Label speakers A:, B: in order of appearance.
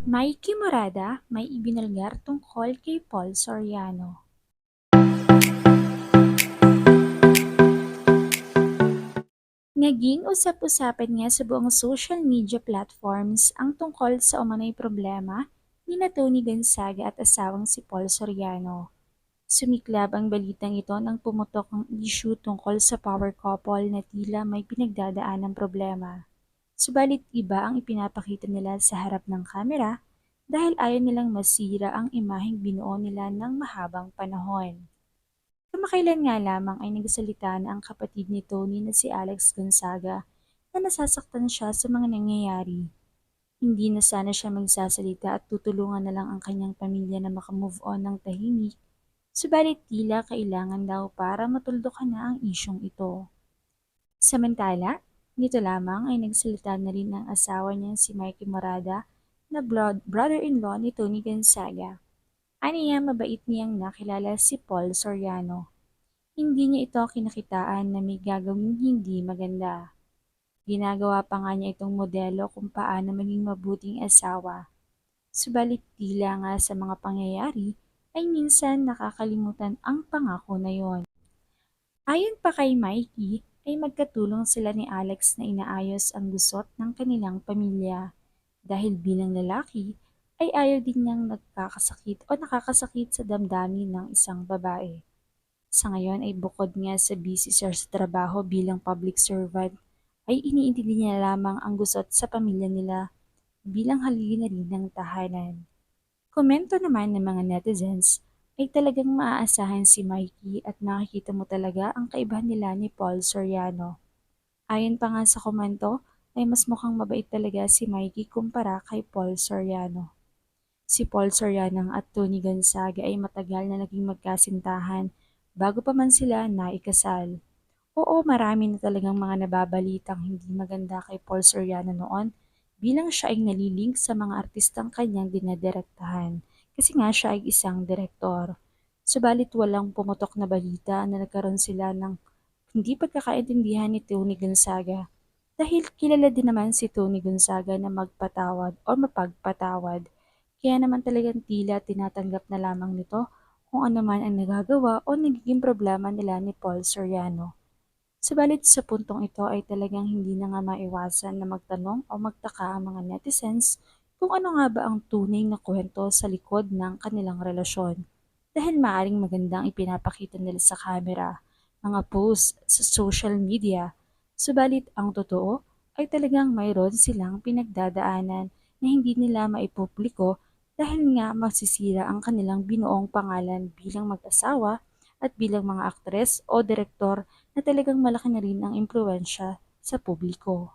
A: Mikey Morada may ibinalgar tungkol kay Paul Soriano. Naging usap-usapan nga sa buong social media platforms ang tungkol sa umano'y problema ni na Tony Gonzaga at asawang si Paul Soriano. Sumiklab ang balitang ito nang pumutok ang issue tungkol sa power couple na tila may pinagdadaan ng problema. Subalit iba ang ipinapakita nila sa harap ng kamera dahil ayaw nilang masira ang imaheng binuo nila ng mahabang panahon. Kamakailan nga lamang ay nagsalita na ang kapatid ni Tony na si Alex Gonzaga na nasasaktan siya sa mga nangyayari. Hindi na sana siya magsasalita at tutulungan na lang ang kanyang pamilya na makamove on ng tahimik, subalit tila kailangan daw para matuldukan na ang isyong ito. Samantala, nito lamang ay nagsalita na rin ang asawa niyang si Mikey Morada na brother-in-law ni Tony Gonzaga. Aniya mabait niyang nakilala si Paul Soriano. Hindi niya ito kinakitaan na may gagawing hindi maganda. Ginagawa pa nga niya itong modelo kung paano maging mabuting asawa. Subalit tila nga sa mga pangyayari ay minsan nakakalimutan ang pangako na yon. Ayon pa kay Mikey, ay magkatulong sila ni Alex na inaayos ang gusot ng kanilang pamilya. Dahil bilang lalaki, ay ayaw din niyang nagkakasakit o nakakasakit sa damdamin ng isang babae. Sa ngayon ay bukod nga sa busy siya sa trabaho bilang public servant, ay iniintindi niya lamang ang gusot sa pamilya nila bilang haligi na rin ng tahanan. Komento naman ng mga netizens ay talagang maaasahan si Mikey at makikita mo talaga ang kaibahan nila ni Paul Soriano. Ayon pa nga sa komento ay mas mukhang mabait talaga si Mikey kumpara kay Paul Soriano. Si Paul Soriano at Tony Gonzaga ay matagal na naging magkasintahan bago pa man sila naikasal. Oo, marami na talagang mga nababalitang hindi maganda kay Paul Soriano noon bilang siya ay nalilink sa mga artistang kanyang dinadirektahan kasi nga siya ay isang direktor. Subalit walang pumutok na balita na nagkaroon sila ng hindi pagkakaintindihan ni Tony Gonzaga dahil kilala din naman si Tony Gonzaga na magpatawad o mapagpatawad. Kaya naman talagang tila tinatanggap na lamang nito kung ano man ang nagagawa o nagiging problema nila ni Paul Soriano. Subalit sa puntong ito ay talagang hindi na nga maiwasan na magtanong o magtaka ang mga netizens kung ano nga ba ang tunay na kwento sa likod ng kanilang relasyon. Dahil maaring magandang ipinapakita nila sa camera, mga posts sa social media. Subalit ang totoo ay talagang mayroon silang pinagdadaanan na hindi nila maipubliko dahil nga masisira ang kanilang binuong pangalan bilang mag-asawa at bilang mga aktres o direktor na talagang malaki na rin ang impluwensya sa publiko.